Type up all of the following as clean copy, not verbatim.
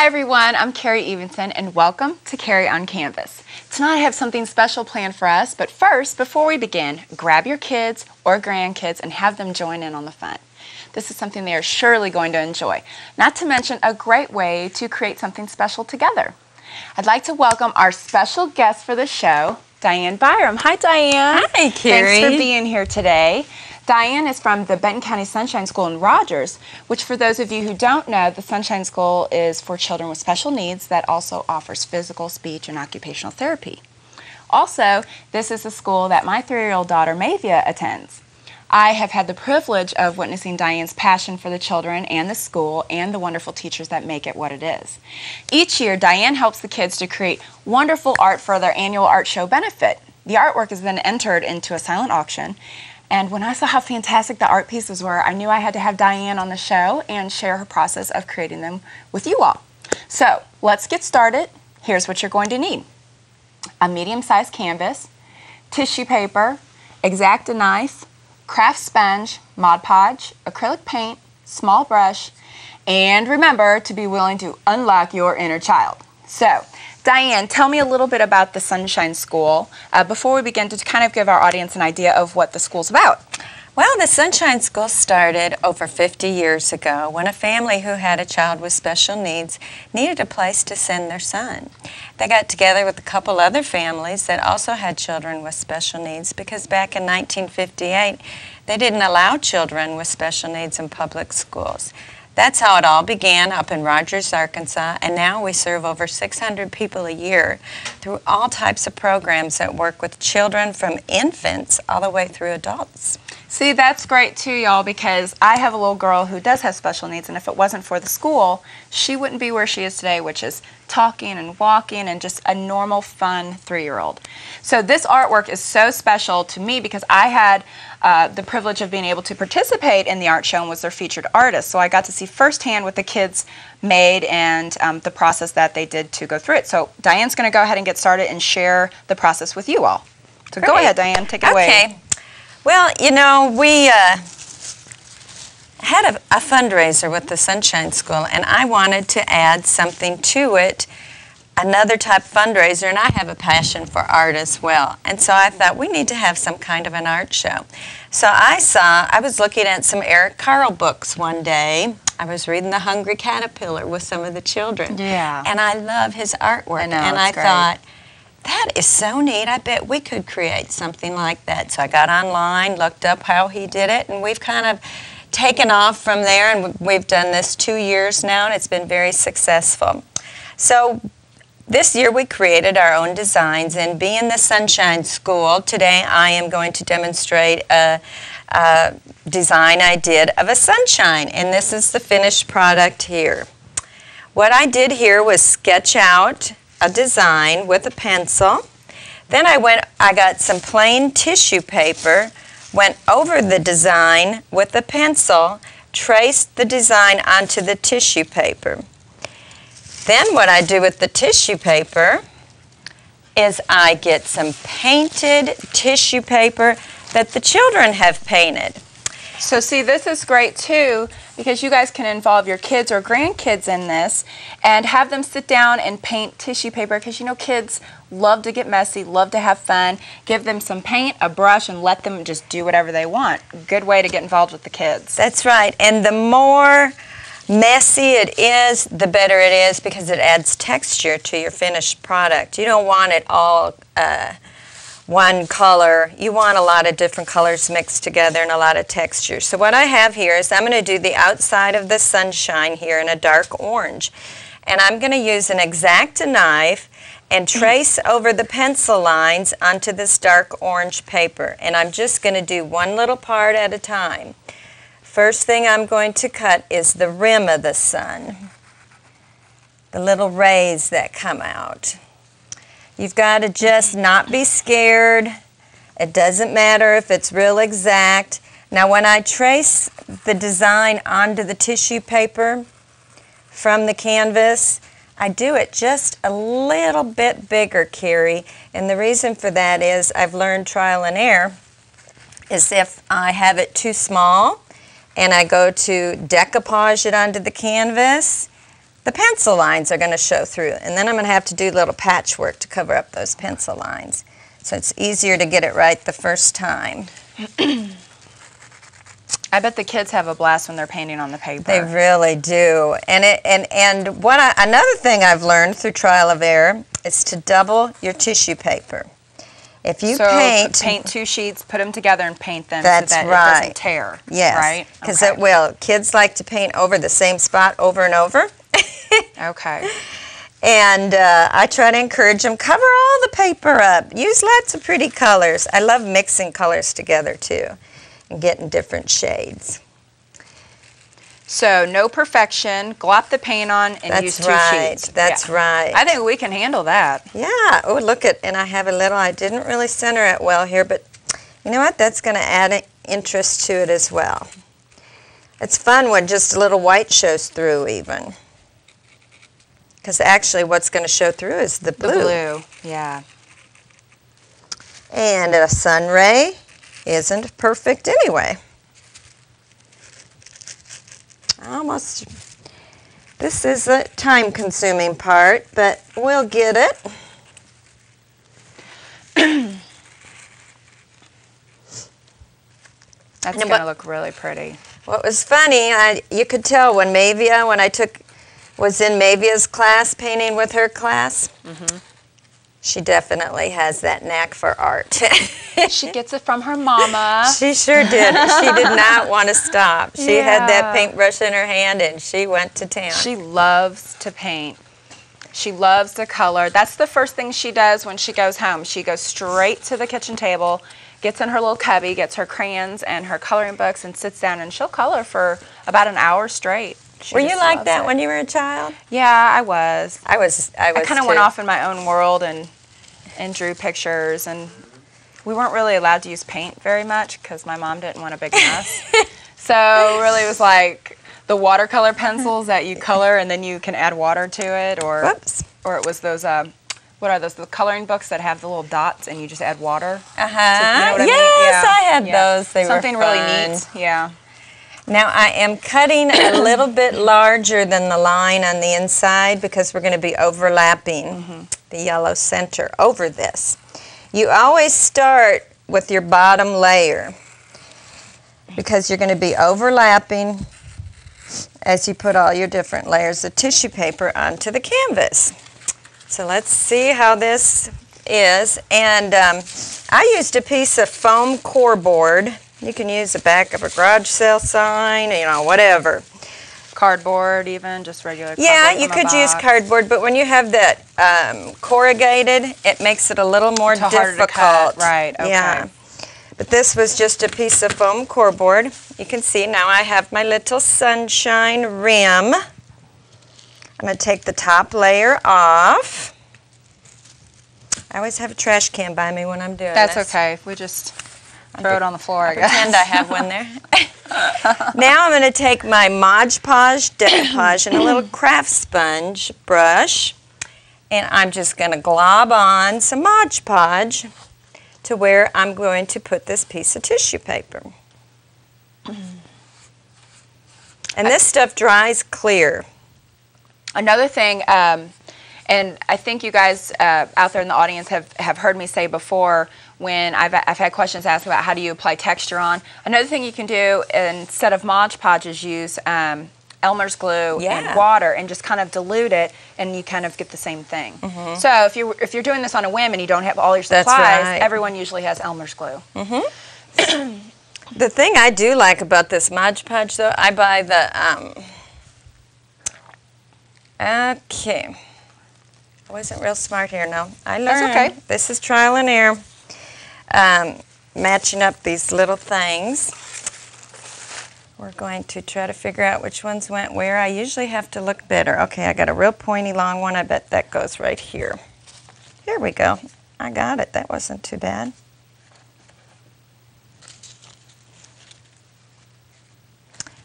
everyone, I'm Karrie Evenson and welcome to Karrie on Canvas. Tonight I have something special planned for us, but first, before we begin, grab your kids or grandkids and have them join in on the fun. This is something they are surely going to enjoy, not to mention a great way to create something special together. I'd like to welcome our special guest for the show, Diane Byram. Hi, Diane. Hi, Karrie. Thanks for being here today. Diane is from the Benton County Sunshine School in Rogers, which for those of you who don't know, the Sunshine School is for children with special needs that also offers physical, speech, and occupational therapy. Also, this is a school that my 3-year-old daughter, Mavia, attends. I have had the privilege of witnessing Diane's passion for the children and the school and the wonderful teachers that make it what it is. Each year, Diane helps the kids to create wonderful art for their annual art show benefit. The artwork is then entered into a silent auction. And when I saw how fantastic the art pieces were, I knew I had to have Diane on the show and share her process of creating them with you all. So let's get started. Here's what you're going to need: a medium-sized canvas, tissue paper, X-Acto knife, craft sponge, Mod Podge, acrylic paint, small brush, and remember to be willing to unlock your inner child. So, Diane, tell me a little bit about the Sunshine School before we begin to kind of give our audience an idea of what the school's about. Well, the Sunshine School started over 50 years ago when a family who had a child with special needs needed a place to send their son. They got together with a couple other families that also had children with special needs because back in 1958 they didn't allow children with special needs in public schools. That's how it all began up in Rogers, Arkansas, and now we serve over 600 people a year through all types of programs that work with children from infants all the way through adults. See, that's great too, y'all, because I have a little girl who does have special needs, and if it wasn't for the school, she wouldn't be where she is today, which is talking and walking and just a normal, fun 3-year-old. So this artwork is so special to me because I had the privilege of being able to participate in the art show and was their featured artist. So I got to see firsthand what the kids made and the process that they did to go through it. So Diane's going to go ahead and get started and share the process with you all. So Great. Go ahead, Diane, take it away. Okay. Well, you know, we had a fundraiser with the Sunshine School, and I wanted to add something to it, another type of fundraiser, and I have a passion for art as well. And so I thought we need to have some kind of an art show. So I was looking at some Eric Carle books one day. I was reading The Hungry Caterpillar with some of the children. Yeah. And I love his artwork. I know, and it's great. Thought, that is so neat. I bet we could create something like that. So I got online, looked up how he did it, and we've kind of taken off from there, and we've done this 2 years now, and it's been very successful. So this year we created our own designs, and being the Sunshine School, today I am going to demonstrate a design I did of a sunshine, and this is the finished product here. What I did here was sketch out a design with a pencil. Then I got some plain tissue paper, went over the design with a pencil, traced the design onto the tissue paper. Then what I do with the tissue paper is I get some painted tissue paper that the children have painted. So see, this is great too because you guys can involve your kids or grandkids in this and have them sit down and paint tissue paper because you know kids love to get messy, love to have fun. Give them some paint, a brush, and let them just do whatever they want. Good way to get involved with the kids. That's right. And the more messy it is, the better it is because it adds texture to your finished product. You don't want it all one color. You want a lot of different colors mixed together and a lot of texture. So what I have here is I'm going to do the outside of the sunshine here in a dark orange. And I'm going to use an X-Acto knife and trace over the pencil lines onto this dark orange paper. And I'm just going to do one little part at a time. First thing I'm going to cut is the rim of the sun, the little rays that come out. You've got to just not be scared. It doesn't matter if it's real exact. Now when I trace the design onto the tissue paper from the canvas, I do it just a little bit bigger, Karrie. And the reason for that is I've learned trial and error is if I have it too small and I go to decoupage it onto the canvas, the pencil lines are going to show through. And then I'm going to have to do a little patchwork to cover up those pencil lines. So it's easier to get it right the first time. I bet the kids have a blast when they're painting on the paper. They really do. And another thing I've learned through trial of error is to double your tissue paper. If you paint 2 sheets, put them together and paint them that's so that right. it doesn't tear. Yes, right? Because it will. Kids like to paint over the same spot over and over. Okay. And I try to encourage them, cover all the paper up. Use lots of pretty colors. I love mixing colors together too and getting different shades. So no perfection, glop the paint on and use 2 sheets. That's right. I think we can handle that. Yeah. Oh, look at, and I have a little, I didn't really center it well here, but you know what? That's going to add an interest to it as well. It's fun when just a little white shows through even. Because actually what's going to show through is the blue. The blue, yeah. And a sun ray isn't perfect anyway. Almost. This is a time-consuming part, but we'll get it. That's going to look really pretty. What was funny, you could tell when I was in Mavia's class, painting with her class, she definitely has that knack for art. She gets it from her mama. She sure did. She did not want to stop. She had that paintbrush in her hand and she went to town. She loves to paint. She loves to color. That's the first thing she does when she goes home. She goes straight to the kitchen table, gets in her little cubby, gets her crayons and her coloring books and sits down and she'll color for about an hour straight. Were you like that when you were a child? Yeah, I was. I kind of went off in my own world and drew pictures, and we weren't really allowed to use paint very much because my mom didn't want a big mess. So really it was like the watercolor pencils that you color and then you can add water to it, or it was those what are those, the coloring books that have the little dots and you just add water. You know what I mean? I had those. They Something were fun. really neat. Yeah. Now I am cutting a little bit larger than the line on the inside because we're going to be overlapping the yellow center over this. You always start with your bottom layer because you're going to be overlapping as you put all your different layers of tissue paper onto the canvas. So let's see how this is. And I used a piece of foam core board. You can use the back of a garage sale sign, you know, whatever. Cardboard even, just regular cardboard. Yeah, you could use cardboard, but when you have that corrugated, it makes it a little more difficult. To cut. Right, okay. Yeah. But this was just a piece of foam core board. You can see now I have my little sunshine rim. I'm going to take the top layer off. I always have a trash can by me when I'm doing this. That's okay. We just throw it on the floor, I guess. Pretend I have one there. Now I'm going to take my Mod Podge decoupage and a little craft sponge brush, and I'm just going to glob on some Mod Podge to where I'm going to put this piece of tissue paper. And this stuff dries clear. Another thing, and I think you guys out there in the audience have heard me say before when I've had questions asked about how do you apply texture on. Another thing you can do instead of Mod Podge is use Elmer's glue and water and just kind of dilute it, and you kind of get the same thing. So if you're doing this on a whim and you don't have all your supplies, everyone usually has Elmer's glue. The thing I do like about this Mod Podge, though, I buy the okay. I wasn't real smart here, no. I learned. That's okay. This is trial and error. Matching up these little things. We're going to try to figure out which ones went where. I usually have to look better. Okay, I got a real pointy long one. I bet that goes right here. Here we go. I got it. That wasn't too bad.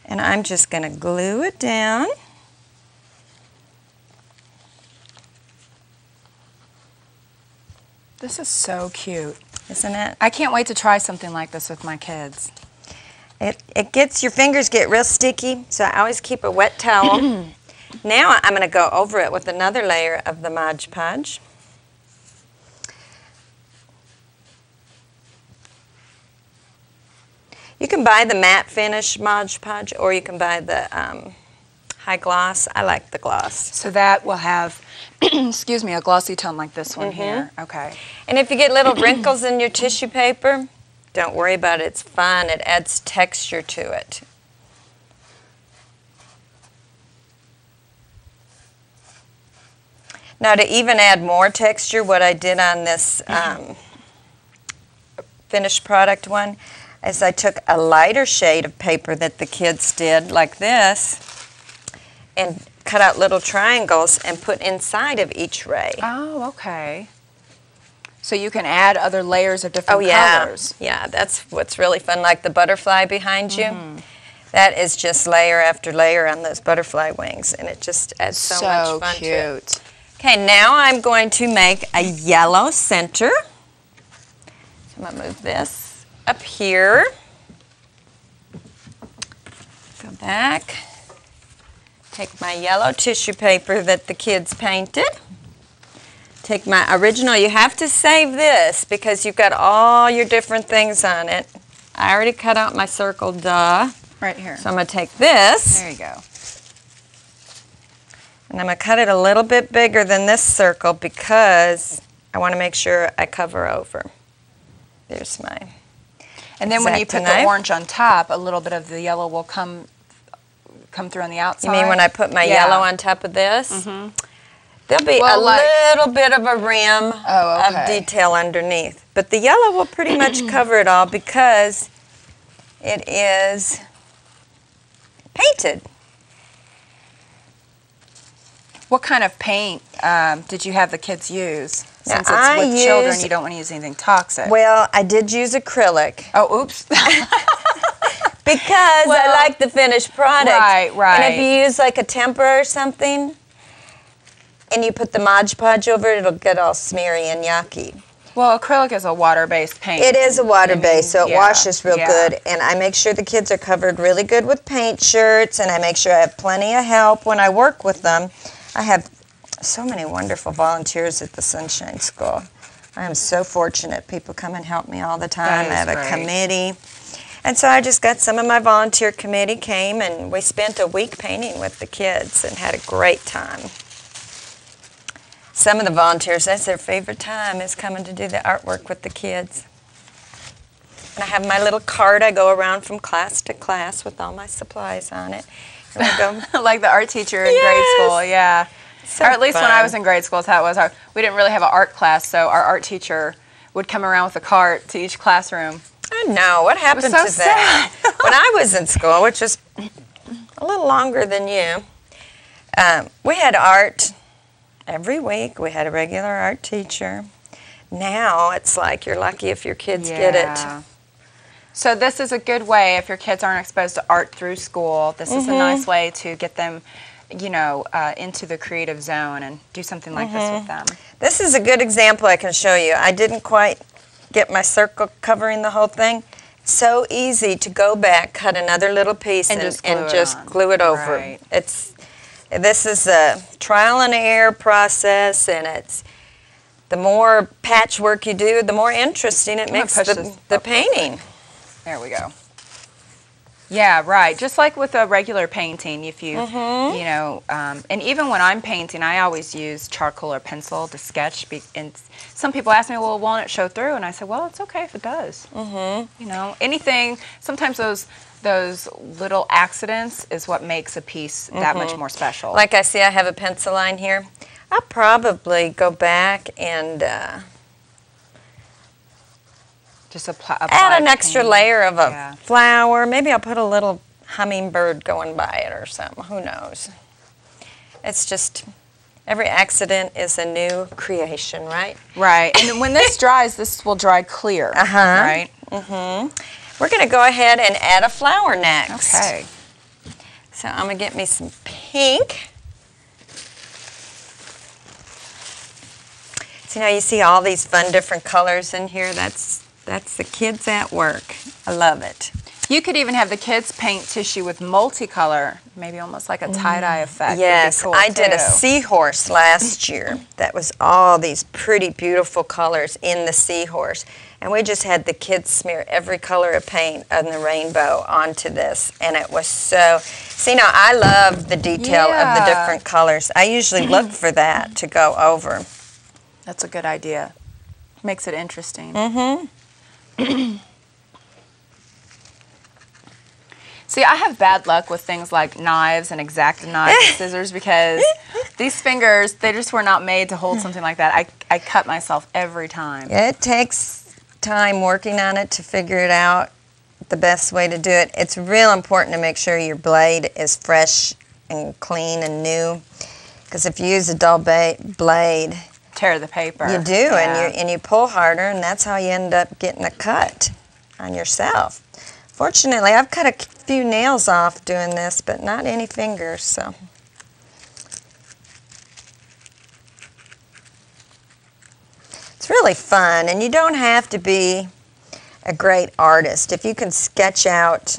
And I'm just going to glue it down. This is so cute. Isn't it? I can't wait to try something like this with my kids. It gets, your fingers get real sticky, so I always keep a wet towel. Now I'm going to go over it with another layer of the Mod Podge. You can buy the matte finish Mod Podge, or you can buy the high gloss. I like the gloss. So that will have, excuse me, a glossy tone like this one here. Okay. And if you get little wrinkles in your tissue paper, don't worry about it. It's fun. It adds texture to it. Now, to even add more texture, what I did on this finished product one is I took a lighter shade of paper that the kids did, like this, and cut out little triangles and put inside of each ray. Oh, okay. So you can add other layers of different colors. Yeah, that's what's really fun, like the butterfly behind you. That is just layer after layer on those butterfly wings, and it just adds so much fun to it. Okay, now I'm going to make a yellow center. So I'm going to move this up here. Go back. Take my yellow tissue paper that the kids painted. Take my original. You have to save this because you've got all your different things on it. I already cut out my circle, duh. Right here. So I'm going to take this. There you go. And I'm going to cut it a little bit bigger than this circle because I want to make sure I cover over. There's my And then when you put the orange on top, a little bit of the yellow will come through on the outside. You mean when I put my yellow on top of this? There'll be a little bit of a rim of detail underneath. But the yellow will pretty much cover it all because it is painted. What kind of paint did you have the kids use? Since it's with children, you don't want to use anything toxic. Well, I did use acrylic. Oh, oops. Because I like the finished product. Right, right. And if you use like a tempera or something, and you put the Mod Podge over it, it'll get all smeary and yucky. Well, acrylic is a water-based paint. It is a water-based, so it washes real good. And I make sure the kids are covered really good with paint shirts, and I make sure I have plenty of help when I work with them. I have so many wonderful volunteers at the Sunshine School. I am so fortunate. People come and help me all the time. I have a committee. And so I just got some of my volunteer committee came, and we spent a week painting with the kids and had a great time. Some of the volunteers, that's their favorite time, is coming to do the artwork with the kids. And I have my little cart. I go around from class to class with all my supplies on it. And I go, like the art teacher in grade school, yeah. So or at least fun. when I was in grade school, that's how it was. We didn't really have an art class, so our art teacher would come around with a cart to each classroom. I know. What happened to that? When I was in school, which was a little longer than you, we had art every week. We had a regular art teacher. Now it's like you're lucky if your kids get it. So this is a good way if your kids aren't exposed to art through school. This is a nice way to get them, you know, into the creative zone and do something like this with them. This is a good example I can show you. I didn't quite get my circle covering the whole thing. It's so easy to go back, cut another little piece, and just glue it over. Right. This is a trial and error process, and it's the more patchwork you do, the more interesting it makes the painting. There we go. Yeah, right. Just like with a regular painting, if you, you know, and even when I'm painting, I always use charcoal or pencil to sketch. And some people ask me, well, won't it show through? And I say, well, it's okay if it does. You know, anything, sometimes those little accidents is what makes a piece that much more special. Like I see I have a pencil line here. I'll probably go back and just apply add an extra layer of a flower. Maybe I'll put a little hummingbird going by it or something. Who knows? It's just, every accident is a new creation, right? Right. And when this dries, this will dry clear, right? We're going to go ahead and add a flower next. Okay. So I'm going to get me some pink. So now you see all these fun different colors in here. That's the kids at work. I love it. You could even have the kids paint tissue with multicolor, maybe almost like a tie-dye effect. Yes, cool I did too. a seahorse last year that was all these pretty, beautiful colors in the seahorse. And we just had the kids smear every color of paint on the rainbow onto this. And it was so, see now I love the detail of the different colors. I usually look for that to go over. That's a good idea. Makes it interesting. See, I have bad luck with things like knives and X-Acto knives and scissors because these fingers, they just were not made to hold something like that. I cut myself every time. It takes time working on it to figure it out, the best way to do it. It's real important to make sure your blade is fresh and clean and new, because if you use a dull blade, tear the paper. you do, and you pull harder, and that's how you end up getting a cut on yourself. Fortunately, I've cut a few nails off doing this, but not any fingers, so. It's really fun, and you don't have to be a great artist. If you can sketch out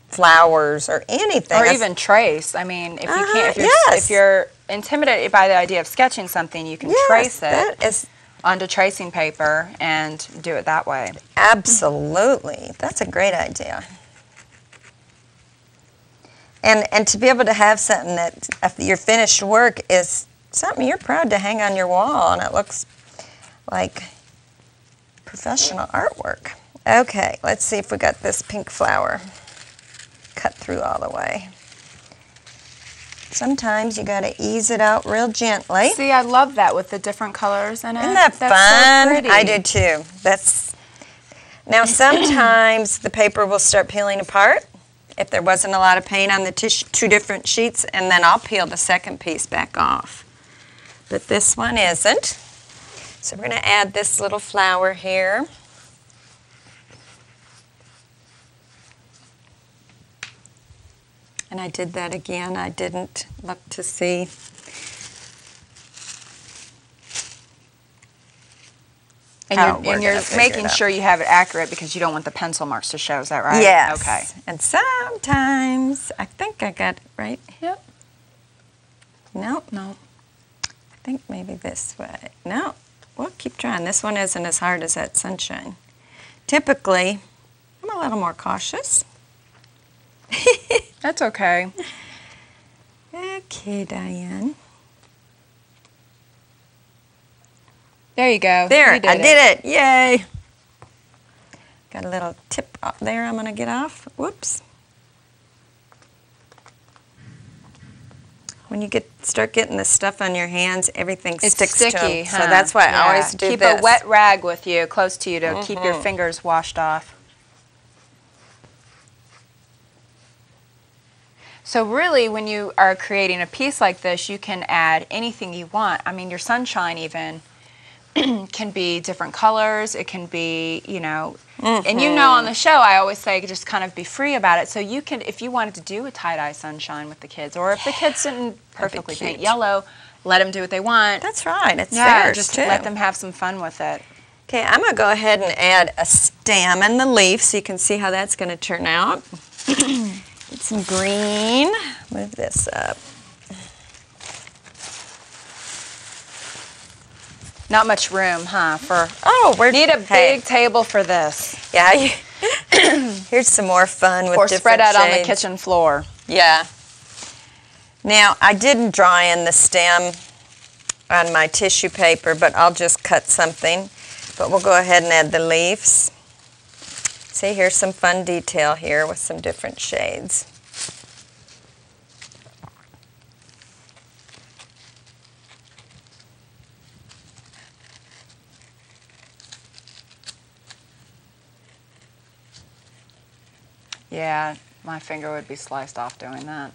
flowers or anything. Or even trace. I mean, if you can't, if you're intimidated by the idea of sketching something, you can trace it onto tracing paper and do it that way. Absolutely. That's a great idea. And to be able to have something that your finished work is something you're proud to hang on your wall, and it looks like professional artwork. Okay, let's see if we got this pink flower cut through all the way. Sometimes you got to ease it out real gently. See, I love that with the different colors in it. Isn't that fun? So pretty. I do too. Now sometimes the paper will start peeling apart if there wasn't a lot of paint on the two different sheets, and then I'll peel the second piece back off. But this one isn't. So we're going to add this little flower here. And I did that again. I didn't look to see. And you're making sure you have it accurate because you don't want the pencil marks to show. Is that right? Yes. Okay. And sometimes, I think I got it right. Yep. No. No. I think maybe this way. No. Well, keep trying. This one isn't as hard as that sunshine. Typically, I'm a little more cautious. That's okay. Okay, Diane. There you go. There, I did it. Yay. Got a little tip up there I'm going to get off. Whoops. When you start getting this stuff on your hands, everything sticks sticky, to them. huh? So that's why I always do keep this. Keep a wet rag with you, close to you, to keep your fingers washed off. So really, when you are creating a piece like this, you can add anything you want. I mean, your sunshine even can be different colors. It can be, you know, and you know on the show I always say just kind of be free about it. So you can, if you wanted to do a tie-dye sunshine with the kids, or if the kids didn't perfectly paint yellow, let them do what they want. That's right. It's theirs, just too. let them have some fun with it. Okay, I'm going to go ahead and add a stem and the leaf so you can see how that's going to turn out. Get some green. Move this up. Not much room, huh? We need a big table for this. Yeah. Here's some more fun with different spread out shades. on the kitchen floor. Yeah. Now, I didn't draw in the stem on my tissue paper, but I'll just cut something. But we'll go ahead and add the leaves. See, here's some fun detail here with some different shades. Yeah, my finger would be sliced off doing that.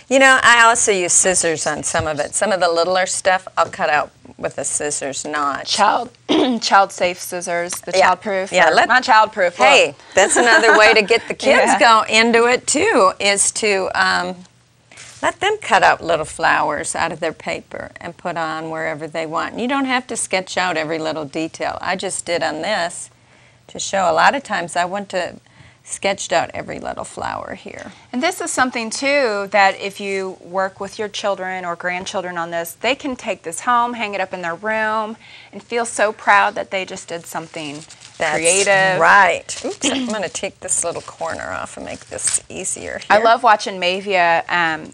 You know, I also use scissors on some of it. Some of the littler stuff I'll cut out with a scissors notch. Child-safe scissors, the child-proof. Yeah, not child-proof. Hey, that's another way to get the kids go into it too, is to let them cut out little flowers out of their paper and put on wherever they want. You don't have to sketch out every little detail. I just did on this to show. A lot of times I want to sketched out every little flower here. And this is something too that if you work with your children or grandchildren on this, they can take this home, hang it up in their room, and feel so proud that they just did something creative. That's right. Oops, I'm going to take this little corner off and make this easier here. I love watching Mavia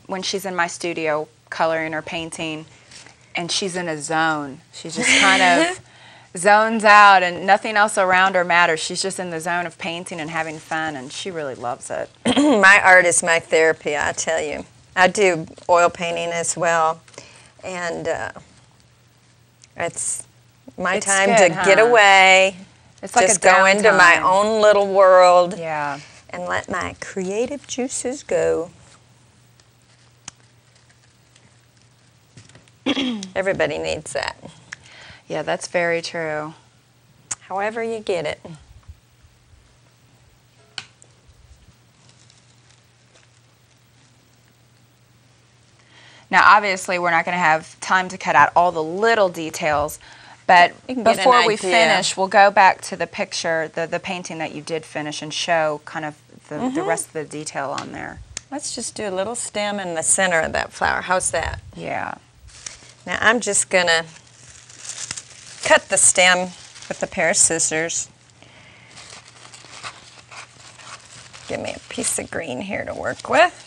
when she's in my studio coloring or painting, and she's in a zone. She's just kind of zones out and nothing else around her matters. She's just in the zone of painting and having fun, and she really loves it. My art is my therapy, I tell you. I do oil painting as well, and it's my time good, to get away, it's like just a go into my downtime. own little world, Yeah. and let my creative juices go. Everybody needs that. Yeah, that's very true. However you get it. Now, obviously, we're not going to have time to cut out all the little details, but You can get an before we idea. finish, we'll go back to the picture, the painting that you did finish, and show kind of the rest of the detail on there. Let's just do a little stem in the center of that flower. How's that? Yeah. Now I'm just going to cut the stem with a pair of scissors. Give me a piece of green here to work with.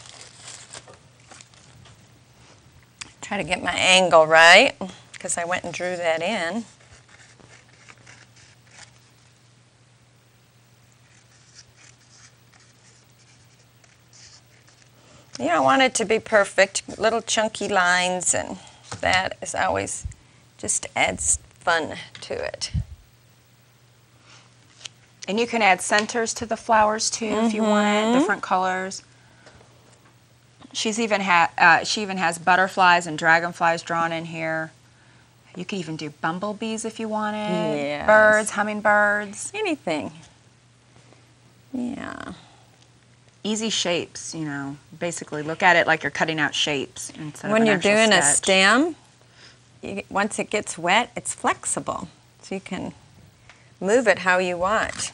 Try to get my angle right, because I went and drew that in. You don't want it to be perfect, little chunky lines, and that is always just adds fun to it. And you can add centers to the flowers too if you want it, different colors. She even has butterflies and dragonflies drawn in here. You could even do bumblebees if you wanted. Yes. Birds, hummingbirds. Anything. Yeah. Easy shapes, you know. Basically, look at it like you're cutting out shapes instead When of an you're actual doing a sketch. stem, once it gets wet, it's flexible. So you can move it how you want.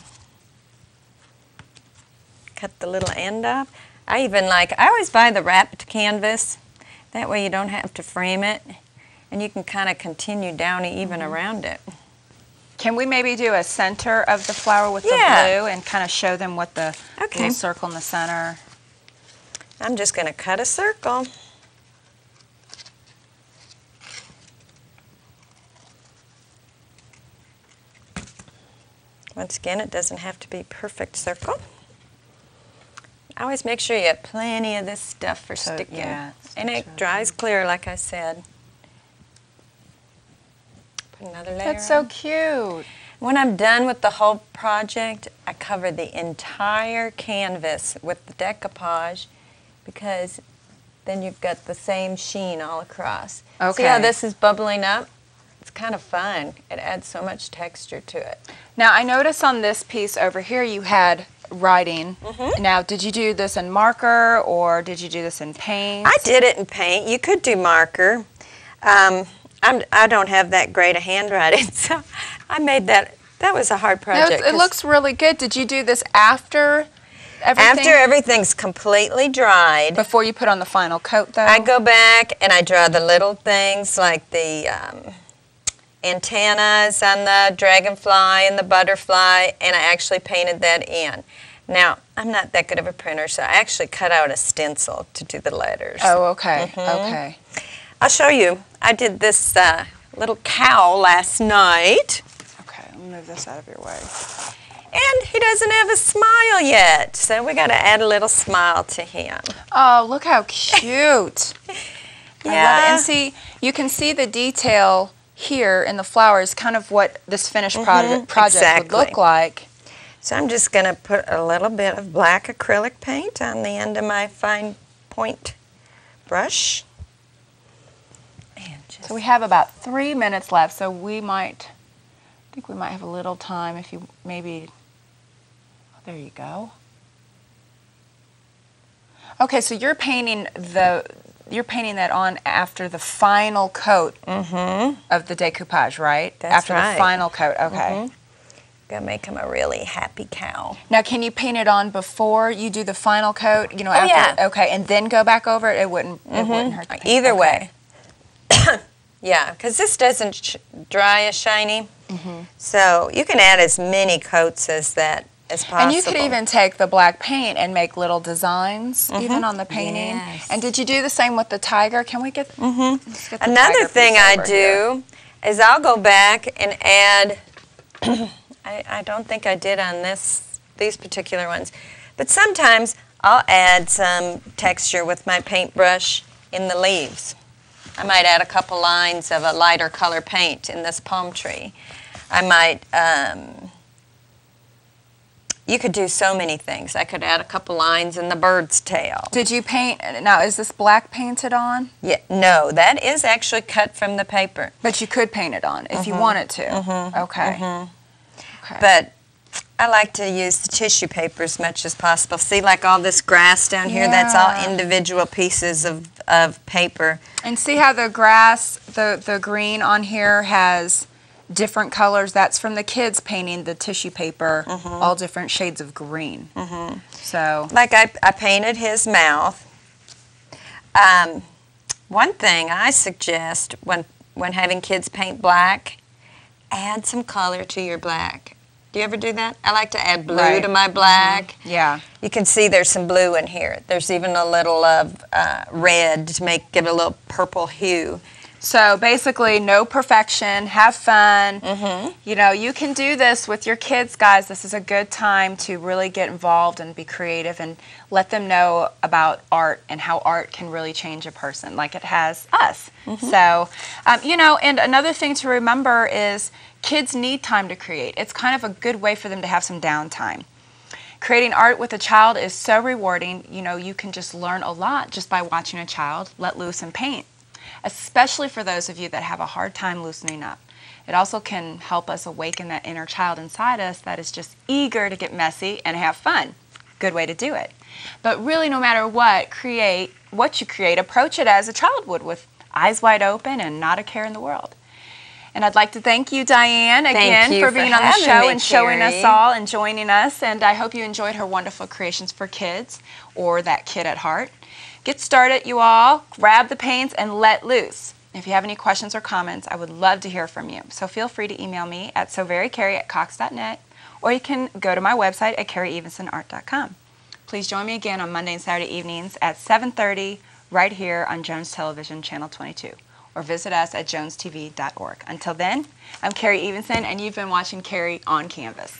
Cut the little end off. I always buy the wrapped canvas. That way you don't have to frame it. And you can kind of continue down even around it. Can we maybe do a center of the flower with the blue and kind of show them what the little circle in the center? I'm just going to cut a circle. Once again, it doesn't have to be a perfect circle. I always make sure you have plenty of this stuff for sticking. Yeah, and it dries clear, like I said. Put another layer That's so on. cute. When I'm done with the whole project, I cover the entire canvas with the decoupage, because then you've got the same sheen all across. Okay. See how this is bubbling up? It's kind of fun. It adds so much texture to it. Now, I noticed on this piece over here you had writing. Now, did you do this in marker or did you do this in paint? I did it in paint. You could do marker. I don't have that great a handwriting, so I made that. That was a hard project. No, it looks really good. Did you do this after everything? After everything's completely dried. Before you put on the final coat, though? I go back and I draw the little things like the antennas on the dragonfly and the butterfly, and I actually painted that in. Now, I'm not that good of a printer, so I actually cut out a stencil to do the letters. Oh, okay, okay. I'll show you. I did this little cow last night. Okay, let me move this out of your way. And he doesn't have a smile yet, so we got to add a little smile to him. Oh, look how cute. I love it. And see, you can see the detail here in the flowers, kind of what this finished project would look like. So I'm just going to put a little bit of black acrylic paint on the end of my fine point brush. And just So we have about 3 minutes left, so I think we might have a little time if you maybe, oh, there you go. Okay, so you're painting that on after the final coat of the decoupage, right? That's after right. the final coat, okay. Gonna make him a really happy cow. Now, can you paint it on before you do the final coat? You know, Oh, after, yeah. Okay, and then go back over it. It wouldn't hurt the paint. Either Okay. way. Yeah, because this doesn't dry as shiny. So you can add as many coats as possible. And you could even take the black paint and make little designs even on the painting. Yes. And did you do the same with the tiger? Can we get, let's get the Another tiger thing piece I over here. do is I'll go back and add, I don't think I did on these particular ones, but sometimes I'll add some texture with my paintbrush in the leaves. I might add a couple lines of a lighter color paint in this palm tree. I might, you could do so many things. I could add a couple lines in the bird's tail. Did you paint, now is this black painted on? Yeah, no, that is actually cut from the paper. But you could paint it on if you wanted to. Okay. Okay. But I like to use the tissue paper as much as possible. See, like all this grass down here, that's all individual pieces of paper. And see how the grass, the green on here has different colors? That's from the kids painting the tissue paper, all different shades of green. So, like I painted his mouth. One thing I suggest when having kids paint black, add some color to your black. Do you ever do that? I like to add blue to my black. Yeah. You can see there's some blue in here. There's even a little of red to give it a little purple hue. So basically, no perfection, have fun. You know, you can do this with your kids, guys. This is a good time to really get involved and be creative and let them know about art and how art can really change a person like it has us. So, you know, and another thing to remember is kids need time to create. It's kind of a good way for them to have some downtime. Creating art with a child is so rewarding. You know, you can just learn a lot just by watching a child let loose and paint, especially for those of you that have a hard time loosening up. It also can help us awaken that inner child inside us that is just eager to get messy and have fun. Good way to do it. But really, no matter what you create, approach it as a child would, with eyes wide open and not a care in the world. And I'd like to thank you, Diane, again for being on the show and showing us all and joining us. And I hope you enjoyed her wonderful creations for kids, or that kid at heart. Get started, you all. Grab the paints and let loose. If you have any questions or comments, I would love to hear from you. So feel free to email me at soverycarrie@cox.net, or you can go to my website at karrieevensonart.com. Please join me again on Monday and Saturday evenings at 7:30 right here on Jones Television Channel 22, or visit us at jonestv.org. Until then, I'm Karrie Evenson, and you've been watching Karrie on Canvas.